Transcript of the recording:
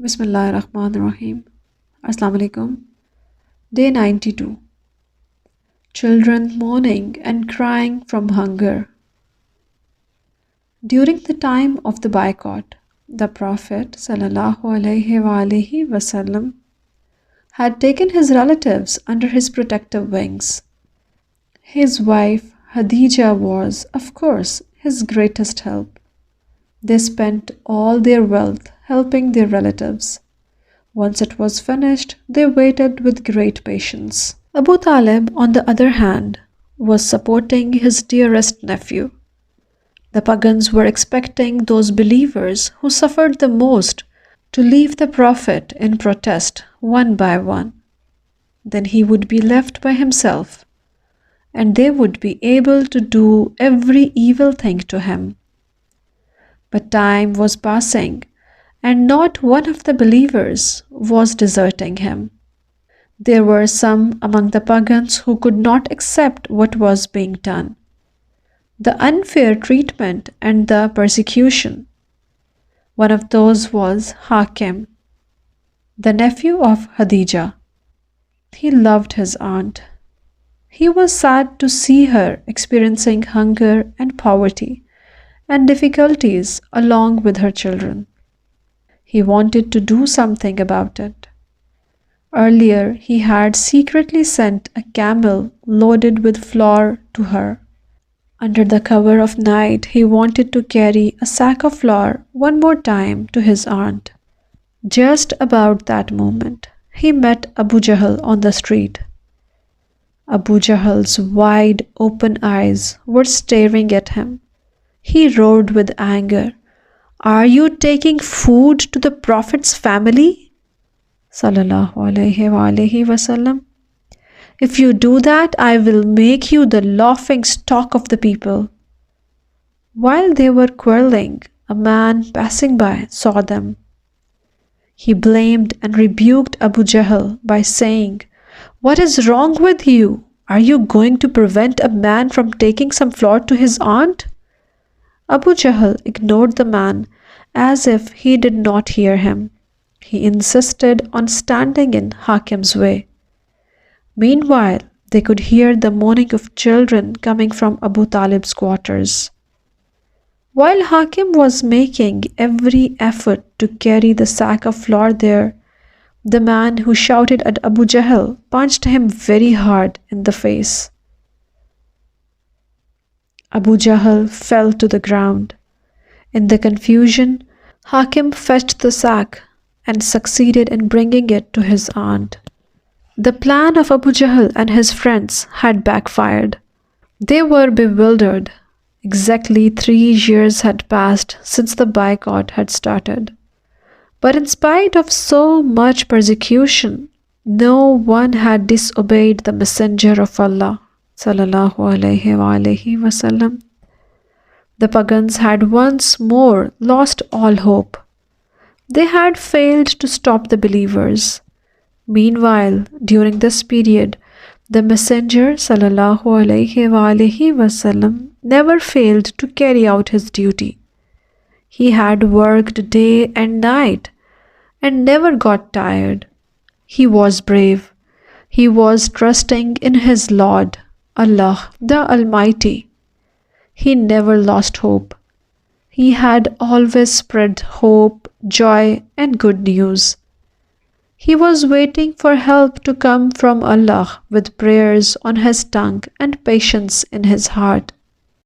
Bismillahirrahmanirrahim. Assalamu alaikum. Day 92. Children mourning and crying from hunger. During the time of the boycott, the Prophet ﷺ had taken his relatives under his protective wings. His wife Khadijah was, of course, his greatest help. They spent all their wealth helping their relatives. Once it was finished, they waited with great patience. Abu Talib, on the other hand, was supporting his dearest nephew. The pagans were expecting those believers who suffered the most to leave the Prophet in protest one by one. Then he would be left by himself, and they would be able to do every evil thing to him. But time was passing, and not one of the believers was deserting him. There were some among the pagans who could not accept what was being done, the unfair treatment and the persecution. One of those was Hakim, the nephew of Khadijah. He loved his aunt. He was sad to see her experiencing hunger and poverty and difficulties along with her children. He wanted to do something about it. Earlier, he had secretly sent a camel loaded with flour to her. Under the cover of night, he wanted to carry a sack of flour one more time to his aunt. Just about that moment, he met Abu Jahl on the street. Abu Jahl's wide open eyes were staring at him. He roared with anger, "Are you taking food to the Prophet's family?" Sallallahu alaihi wasallam. "If you do that, I will make you the laughing stock of the people." While they were quarreling, a man passing by saw them. He blamed and rebuked Abu Jahl by saying, "What is wrong with you? Are you going to prevent a man from taking some flour to his aunt?" Abu Jahl ignored the man as if he did not hear him. He insisted on standing in Hakim's way. Meanwhile, they could hear the moaning of children coming from Abu Talib's quarters. While Hakim was making every effort to carry the sack of flour there, the man who shouted at Abu Jahl punched him very hard in the face. Abu Jahl fell to the ground. In the confusion, Hakim fetched the sack and succeeded in bringing it to his aunt. The plan of Abu Jahl and his friends had backfired. They were bewildered. Exactly 3 years had passed since the boycott had started. But in spite of so much persecution, no one had disobeyed the Messenger of Allah, sallallahu alaihi wasallam. The pagans had once more lost all hope. They had failed to stop the believers. Meanwhile, during this period, the Messenger sallallahu alaihi wasallam never failed to carry out his duty. He had worked day and night and never got tired. He was brave. He was trusting in his Lord, Allah the Almighty. He never lost hope. He had always spread hope, joy, and good news. He was waiting for help to come from Allah with prayers on his tongue and patience in his heart.